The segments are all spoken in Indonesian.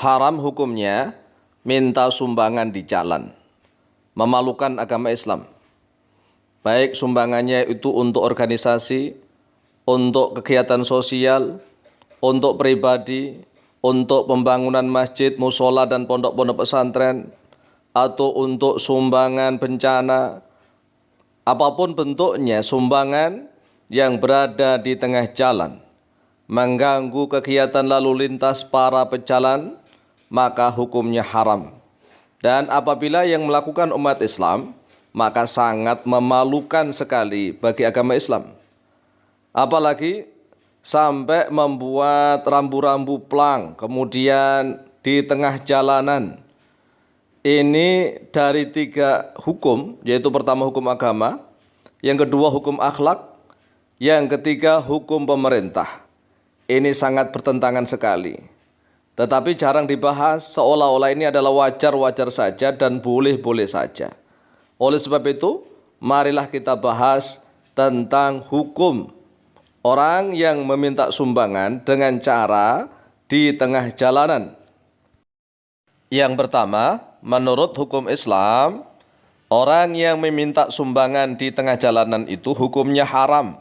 Haram hukumnya minta sumbangan di jalan. Memalukan agama Islam. Baik sumbangannya itu untuk organisasi, untuk kegiatan sosial, untuk pribadi, untuk pembangunan masjid, musola dan pondok-pondok pesantren, atau untuk sumbangan bencana, apapun bentuknya sumbangan yang berada di tengah jalan, mengganggu kegiatan lalu lintas para pejalan, maka hukumnya haram. Dan apabila yang melakukan umat Islam, maka sangat memalukan sekali bagi agama Islam. Apalagi sampai membuat rambu-rambu plang, kemudian di tengah jalanan. Ini dari 3 hukum, yaitu pertama hukum agama, yang kedua hukum akhlak, yang ketiga hukum pemerintah. Ini sangat bertentangan sekali. Tetapi jarang dibahas, seolah-olah ini adalah wajar-wajar saja dan boleh-boleh saja. Oleh sebab itu, marilah kita bahas tentang hukum orang yang meminta sumbangan dengan cara di tengah jalanan. Yang pertama, menurut hukum Islam, orang yang meminta sumbangan di tengah jalanan itu hukumnya haram.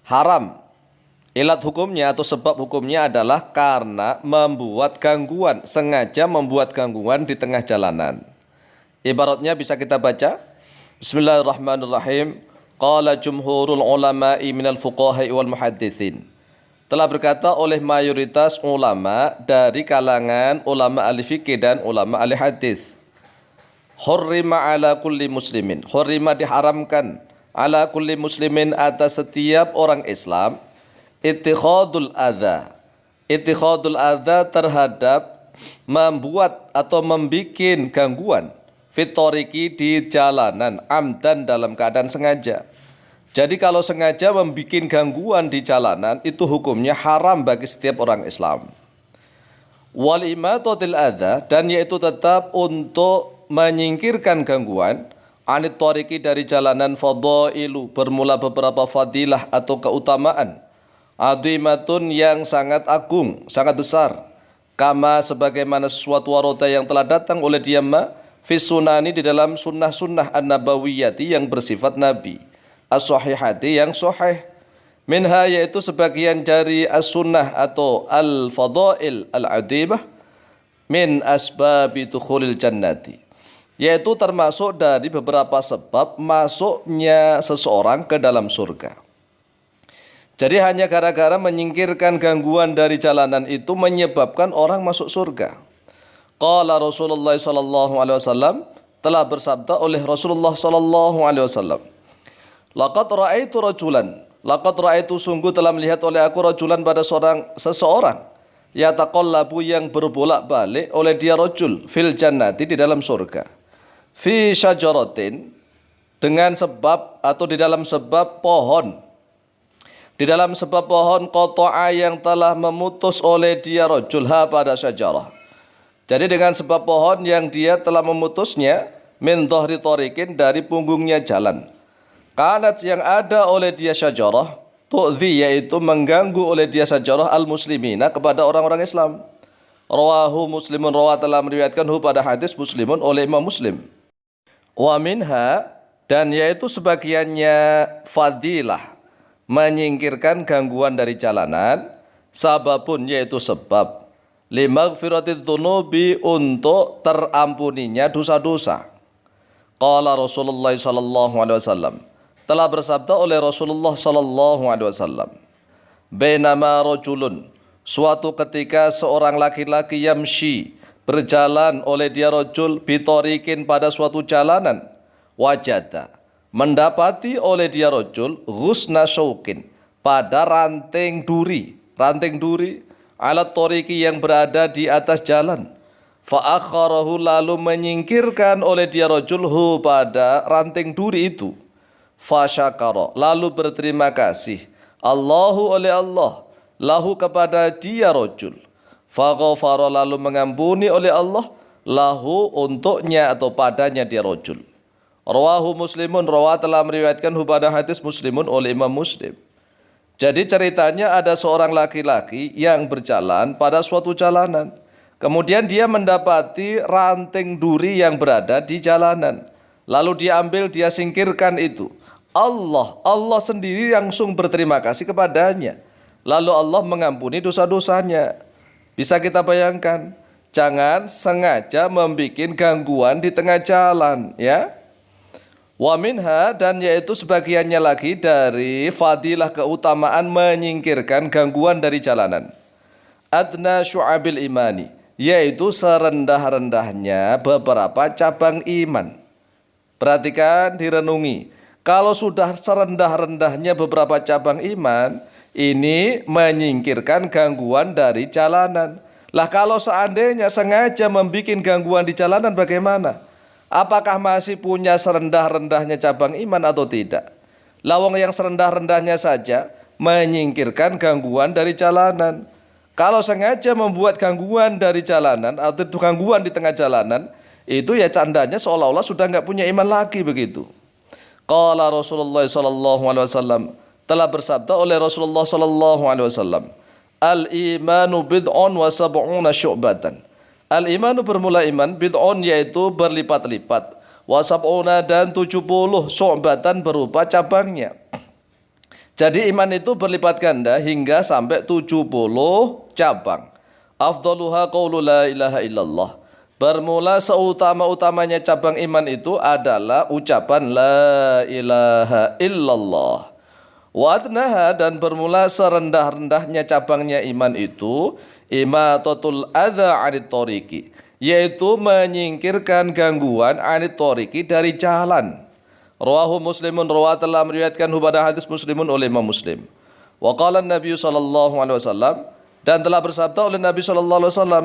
Haram. Ilat hukumnya atau sebab hukumnya adalah karena membuat gangguan, sengaja membuat gangguan di tengah jalanan. Ibaratnya bisa kita baca, Bismillahirrahmanirrahim. Qala jumhurul ulama'i minal fuqaha'i wal muhaddithin. Telah berkata oleh mayoritas ulama dari kalangan ulama ahli fikih dan ulama ahli hadis. Hurrima ala kulli muslimin. Hurrima diharamkan ala kulli muslimin atas setiap orang Islam. Ittikhadul adza. Ittikhadul adza terhadap membuat atau membikin gangguan fitoriki di jalanan amdan dalam keadaan sengaja. Jadi kalau sengaja membikin gangguan di jalanan itu hukumnya haram bagi setiap orang Islam. Wal imatatil adza, dan yaitu tetap untuk menyingkirkan gangguan anit toriki dari jalanan, fadailu bermula beberapa fadilah atau keutamaan adimatun yang sangat agung, sangat besar, kama sebagaimana sesuatu waroda yang telah datang oleh dia fi sunani di dalam sunnah-sunnah an-nabawiyati yang bersifat nabi, as-sahihati yang sahih, minha yaitu sebagian dari as-sunnah atau al-fadail al-adimah min asbabi dukhulil jannati, yaitu termasuk dari beberapa sebab masuknya seseorang ke dalam surga. Jadi hanya gara-gara menyingkirkan gangguan dari jalanan itu menyebabkan orang masuk surga. Qala Rasulullah sallallahu alaihi wasallam, telah bersabda oleh Rasulullah sallallahu alaihi wasallam, laqad ra'aitu rajulan, laqad ra'aitu sungguh telah melihat oleh aku rajulan pada seseorang yataqallabu yang berbolak-balik oleh dia rajul fil jannati di dalam surga. Fi syajaratin dengan sebab atau di dalam sebab pohon. Di dalam sebab pohon qata'a yang telah memutus oleh dia rajul ha pada syajarah. Jadi dengan sebab pohon yang dia telah memutusnya min dhahri tariqin dari punggungnya jalan. Kanat yang ada oleh dia syajarah tu'dhi yaitu mengganggu oleh dia syajarah al-muslimina kepada orang-orang Islam. Rawahu Muslimun, rawa telah meriwayatkan pada hadis Muslimun oleh Imam Muslim. Wa minha, dan yaitu sebagiannya fadilah menyingkirkan gangguan dari jalanan, sababun yaitu sebab limaghfiratidz dzunubi untuk terampuninya dosa-dosa. Qala Rasulullah sallallahu alaihi wasallam, telah bersabda oleh Rasulullah sallallahu alaihi wasallam, bainama rajulun, suatu ketika seorang laki-laki yamshi berjalan oleh dia rajul bitariqin pada suatu jalanan, wajada mendapati oleh dia rajul ghusna syauqin pada ranting duri alat toriki yang berada di atas jalan, fa akharahu lalu menyingkirkan oleh dia rajul hu pada ranting duri itu, fa syakara lalu berterima kasih Allahu oleh Allah lahu kepada dia rajul, fa ghafara lalu mengampuni oleh Allah lahu untuknya atau padanya dia rajul. Rawahu Muslimun, rawa telah meriwayatkan pada hadis Muslimun oleh Imam Muslim. Jadi ceritanya ada seorang laki-laki yang berjalan pada suatu jalanan. Kemudian dia mendapati ranting duri yang berada di jalanan. Lalu dia ambil, dia singkirkan itu. Allah sendiri langsung berterima kasih kepadanya. Lalu Allah mengampuni dosa-dosanya. Bisa kita bayangkan, jangan sengaja membuat gangguan di tengah jalan, ya. Wa minha, dan yaitu sebagiannya lagi dari fadilah keutamaan menyingkirkan gangguan dari jalanan. Adna syu'abil imani, yaitu serendah-rendahnya beberapa cabang iman. Perhatikan, direnungi. Kalau sudah serendah-rendahnya beberapa cabang iman, ini menyingkirkan gangguan dari jalanan. Lah kalau seandainya sengaja membuat gangguan di jalanan bagaimana? Apakah masih punya serendah-rendahnya cabang iman atau tidak? Lawang yang serendah-rendahnya saja menyingkirkan gangguan dari jalanan. Kalau sengaja membuat gangguan dari jalanan atau gangguan di tengah jalanan, itu ya candanya seolah-olah sudah nggak punya iman lagi begitu. Qala Rasulullah sallallahu alaihi wasallam, telah bersabda oleh Rasulullah sallallahu alaihi wasallam, al-imanu bid'un wa sab'una syu'batan. Al-imanu bermula iman, bid'un yaitu berlipat-lipat, wa sab'una dan 70 syu'batan berupa cabangnya. Jadi iman itu berlipat ganda hingga sampai 70 cabang. Afdaluha qaulu la ilaha illallah. Bermula seutama-utamanya cabang iman itu adalah ucapan la ilaha illallah. Wa adnaha, dan bermula serendah-rendahnya cabangnya iman itu imatatul adza 'anit thoriqi, yaitu menyingkirkan gangguan 'anit thoriqi dari jalan. Rawahu Muslimun, telah meriwayatkan pada hadis Muslimun oleh Imam Muslim. Wa qala Nabi sallallahu alaihi wasallam, dan telah bersabda oleh Nabi sallallahu alaihi wasallam,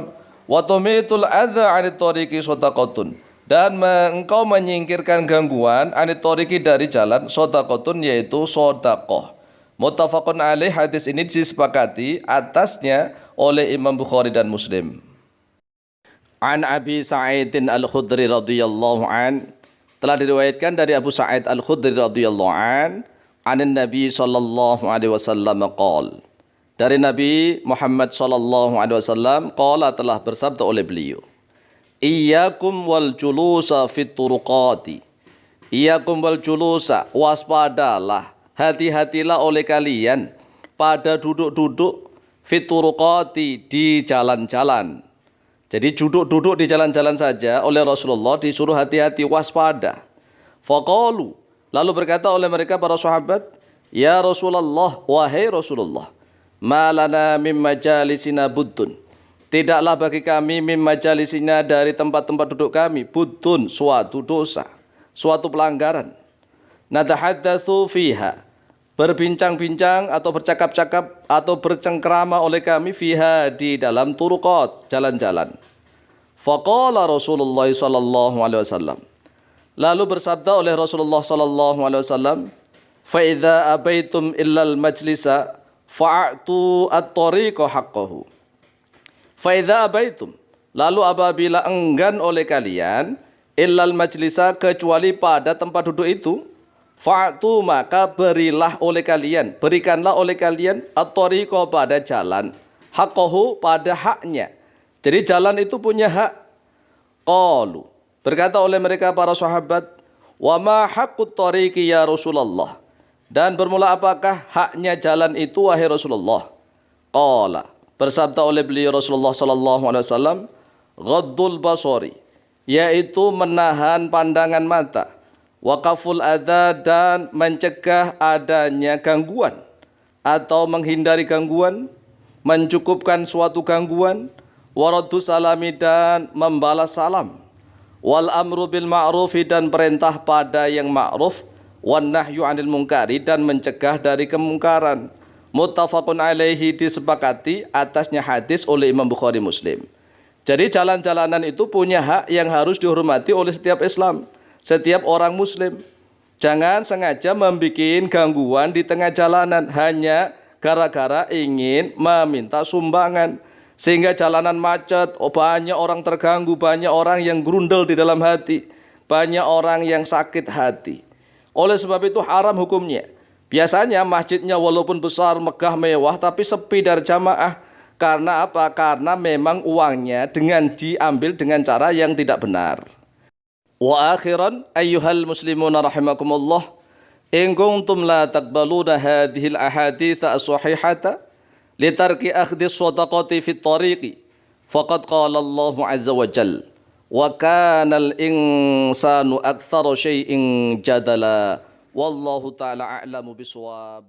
wa tumitul adza 'anit thoriqi shadaqatun, dan engkau menyingkirkan gangguan 'anit thoriqi dari jalan, shadaqatun yaitu sedekah. Muttafaqun alaih, hadis ini disepakati atasnya oleh Imam Bukhari dan Muslim. An Abi Sa'idin Al-Khudri radhiyallahu an, telah diriwayatkan dari Abu Sa'id Al-Khudri radhiyallahu an, anin Nabi sallallahu alaihi wasallam qol, dari Nabi Muhammad sallallahu alaihi wasallam qala, telah bersabda oleh beliau, iyyakum wal julusa fit turuqati. Iyyakum wal julusa, waspadalah, hati-hatilah oleh kalian pada duduk-duduk fit turuqati, di jalan-jalan. Jadi duduk-duduk di jalan-jalan saja oleh Rasulullah disuruh hati-hati, waspada. Faqalu, lalu berkata oleh mereka para sahabat, ya Rasulullah, wahai Rasulullah, malana mim majalisina buddun, tidaklah bagi kami mim majalisina, dari tempat-tempat duduk kami, buddun suatu dosa, suatu pelanggaran. Natahaddatsu fiha, berbincang-bincang atau bercakap-cakap atau bercengkrama oleh kami, fiha, di dalam turuqat, jalan-jalan. Faqala Rasulullah sallallahu alaihi wasallam, lalu bersabda oleh Rasulullah sallallahu alaihi wasallam, fa idza abaitum illal majlisa fa'atu at-tariqa haqqahu. Fa idza abaitum, lalu apabila enggan oleh kalian, illal majlisa, kecuali pada tempat duduk itu, fa'tu, maka berilah oleh kalian, berikanlah oleh kalian, at-tariqa, pada jalan, haqqahu, pada haknya. Jadi jalan itu punya hak. Qalu, berkata oleh mereka para sahabat, wa ma haqqut tariqi ya Rasulullah, dan bermula apakah haknya jalan itu wahai Rasulullah? Qala, bersabda oleh beliau Rasulullah sallallahu alaihi wasallam, ghaddul basari, yaitu menahan pandangan mata, waqaful adza, dan mencegah adanya gangguan atau menghindari gangguan, mencukupkan suatu gangguan, waraddu salami, dan membalas salam, wal amru bil ma'rufi, dan perintah pada yang ma'ruf, wan nahyu 'anil munkari, dan mencegah dari kemungkaran. Muttafaqun alaihi, disepakati atasnya hadis oleh Imam Bukhari Muslim. Jadi jalan-jalanan itu punya hak yang harus dihormati oleh setiap Islam, setiap orang Muslim. Jangan sengaja membuat gangguan di tengah jalanan hanya gara-gara ingin meminta sumbangan, sehingga jalanan macet, banyak orang terganggu, banyak orang yang grundel di dalam hati, banyak orang yang sakit hati. Oleh sebab itu haram hukumnya. Biasanya masjidnya walaupun besar, megah, mewah, tapi sepi dari jamaah, Karena apa? Karena memang uangnya diambil dengan cara yang tidak benar. Wa akhiran ayyuhal muslimuna rahimakumullah, in kuntum la taqbaluna hadhil ahadits as-sahihata litarki akhdhi as-sadaqati fit tariqi faqad qala Allah azza wa jalla wa kana al-insanu aktsara syai'in jadala wallahu ta'ala a'lamu bisawab.